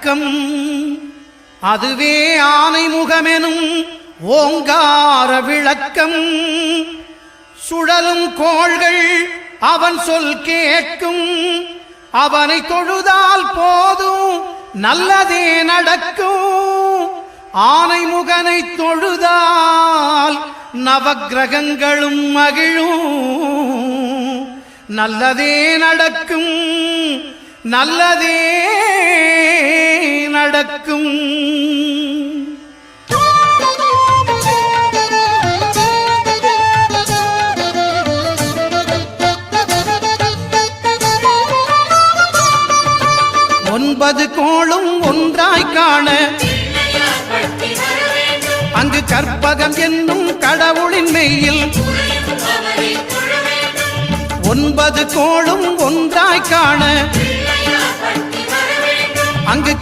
அடக்கம். அதுவே ஆனைமுகமெனும் ஓங்கார விளக்கம். சுழலும் கோள்கள் அவன் சொல் கேட்கும். அவனை தொழுதால் போதும் நல்லதே நடக்கும். ஆனைமுகனை தொழுதால் நவக்கிரகங்களும் மகிழும். நல்லதே நடக்கும், நல்லதே நடக்கும். ஒன்பது கோளும் ஒன்றாய் காண அங்கு கற்பகம் என்னும் கடவுளின் மெய்யில். ஒன்பது கோளும் ஒன்றாய் காண அங்கு